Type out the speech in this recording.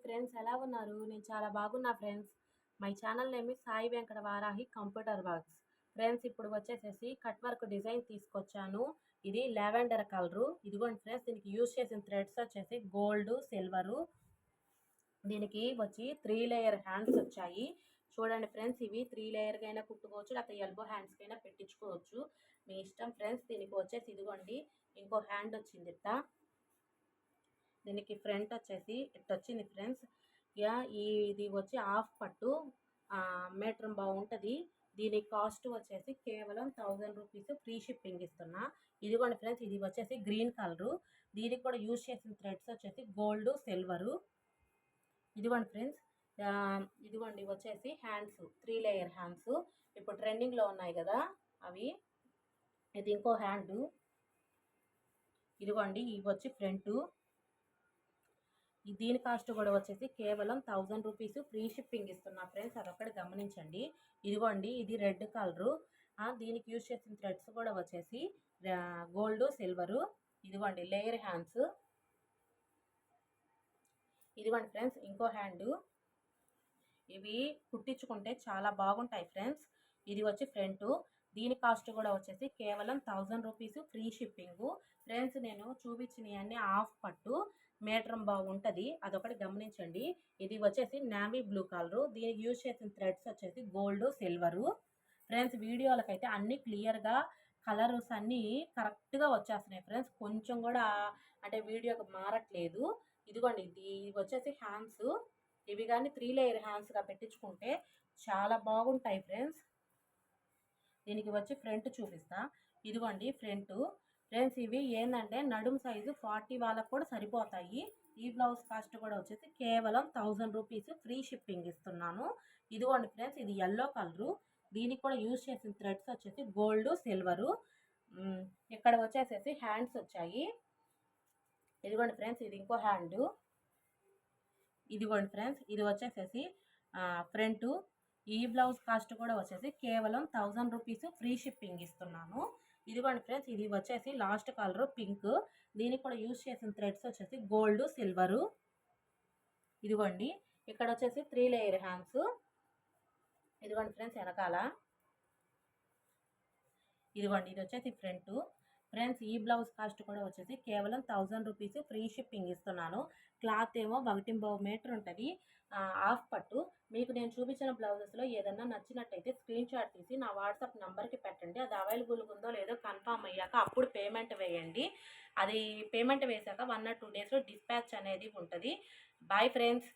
Friends, ఎలా ఉన్నారు? నేను చాలా బాగున్నా friends. My channel name is Sai Venkata Varahi computer works. Friends, ఇప్పుడు వచ్చేసేసి కట్ వర్క్ డిజైన్ తీసుకొచ్చాను. ఇది లావెండర్ కలరు. ఇదిగోండి ఫ్రెండ్స్, దీనికి యూజ్ చేసిన థ్రెడ్స్ వచ్చేసి గోల్డ్, సిల్వరు. దీనికి వచ్చి 3 లేయర్ హ్యాండ్స్ వచ్చాయి. చూడండి ఫ్రెండ్స్, ఇవి 3 లేయర్గా అయినా కుట్టుకోవచ్చు, లేకపోతే ఎల్బో హ్యాండ్స్కి అయినా పెట్టించుకోవచ్చు, మీ ఇష్టం ఫ్రెండ్స్. దీనికి వచ్చేసి ఇదిగోండి ఇంకో హ్యాండ్ వచ్చింది ఇట్లా. దీనికి ఫ్రంట్ వచ్చేసి ఇట్లా వచ్చింది ఫ్రెండ్స్. ఇది వచ్చి హాఫ్ పట్టు, మీటర్ బాగుంటుంది. దీని కాస్ట్ వచ్చేసి కేవలం 1000 రూపీస్, ఫ్రీ షిప్పింగ్ ఇస్తున్నా. ఇదిగోండి ఫ్రెండ్స్, ఇది వచ్చేసి గ్రీన్ కలరు. దీనికి కూడా యూజ్ చేసిన థ్రెడ్స్ వచ్చేసి గోల్డ్, సిల్వరు. ఇదిగోండి ఫ్రెండ్స్, ఇదిగోండి వచ్చేసి హ్యాండ్స్ 3 లేయర్ హ్యాండ్స్ ఇప్పుడు ట్రెండింగ్లో ఉన్నాయి కదా అవి. ఇది ఇంకో హ్యాండ్. ఇదిగోండి ఇవి వచ్చి ఫ్రంట్. దీని కాస్ట్ కూడా వచ్చేసి కేవలం 1000 రూపీస్, ఫ్రీ షిప్పింగ్ ఇస్తున్నా ఫ్రెండ్స్, అదొక్కటి గమనించండి. ఇదిగోండి ఇది రెడ్ కలరు. దీనికి యూజ్ చేసిన థ్రెడ్స్ కూడా వచ్చేసి గోల్డ్, సిల్వరు. ఇదిగోండి లేయర్ హ్యాండ్స్. ఇదిగోండి ఫ్రెండ్స్ ఇంకో హ్యాండ్. ఇవి కుట్టించుకుంటే చాలా బాగుంటాయి ఫ్రెండ్స్. ఇది వచ్చి ఫ్రంట్. దీని కాస్ట్ కూడా వచ్చేసి కేవలం 1000 రూపీస్, ఫ్రీ షిప్పింగ్ ఫ్రెండ్స్. నేను చూపించినవన్నీ హాఫ్ పట్టు, మీటర్ బాగుంటుంది, అదొకటి గమనించండి. ఇది వచ్చేసి నావీ బ్లూ కలరు. దీనికి యూజ్ చేసిన థ్రెడ్స్ వచ్చేసి గోల్డ్, సిల్వరు. ఫ్రెండ్స్, వీడియోలకైతే అన్నీ క్లియర్గా కలర్స్ అన్నీ కరెక్ట్గా వచ్చేస్తున్నాయి ఫ్రెండ్స్, కొంచెం కూడా అంటే వీడియోకి మారట్లేదు. ఇదిగోండి ఇది వచ్చేసి హ్యాండ్స్. ఇవి కానీ 3 లేయర్ హ్యాండ్స్గా పెట్టించుకుంటే చాలా బాగుంటాయి ఫ్రెండ్స్. దీనికి వచ్చి ఫ్రంట్ చూపిస్తా. ఇదిగోండి ఫ్రంట్. ఫ్రెండ్స్, ఇవి ఏంటంటే నడుం సైజు 40 వాళ్ళకు కూడా సరిపోతాయి. ఈ బ్లౌజ్ కాస్ట్ కూడా వచ్చేసి కేవలం 1000 రూపీస్, ఫ్రీ షిప్పింగ్ ఇస్తున్నాను. ఇదిగోండి ఫ్రెండ్స్, ఇది ఎల్లో కలరు. దీనికి కూడా యూజ్ చేసిన థ్రెడ్స్ వచ్చేసి గోల్డ్, సిల్వరు. ఇక్కడ వచ్చేసేసి హ్యాండ్స్ వచ్చాయి. ఇదిగోండి ఫ్రెండ్స్, ఇది ఇంకో హ్యాండ్. ఇదిగోండి ఫ్రెండ్స్, ఇది వచ్చేసేసి ఫ్రంట్. ఈ బ్లౌజ్ కాస్ట్ కూడా వచ్చేసి కేవలం 1000 రూపీస్, ఫ్రీ షిప్పింగ్ ఇస్తున్నాను. ఇదిగోండి ఫ్రెండ్స్, ఇది వచ్చేసి లాస్ట్ కలర్ పింక్. దీనికి కూడా యూజ్ చేసిన థ్రెడ్స్ వచ్చేసి గోల్డ్, సిల్వరు. ఇదిగోండి ఇక్కడ వచ్చేసి 3 లేయర్ హ్యాండ్స్. ఇదిగోండి ఫ్రెండ్స్ వెనకాల. ఇదిగోండి ఇది వచ్చేసి ఫ్రంట్. ఫ్రెండ్స్, ఈ బ్లౌజ్ కాస్ట్ కూడా వచ్చేసి కేవలం 1000 రూపీస్, ఫ్రీ షిప్పింగ్ ఇస్తున్నాను. క్లాత్ ఏమో 1.5 మీటర్ ఉంటుంది, హాఫ్ పట్టు. మీకు నేను చూపించిన బ్లౌజెస్లో ఏదన్నా నచ్చినట్టయితే స్క్రీన్ షాట్ తీసి నా వాట్సాప్ నెంబర్కి పెట్టండి. అది అవైలబుల్గా ఉందో లేదో కన్ఫామ్ అయ్యాక అప్పుడు పేమెంట్ వేయండి. అది పేమెంట్ వేసాక 1 or 2 డేస్లో డిస్పాచ్ అనేది ఉంటుంది. Bye friends.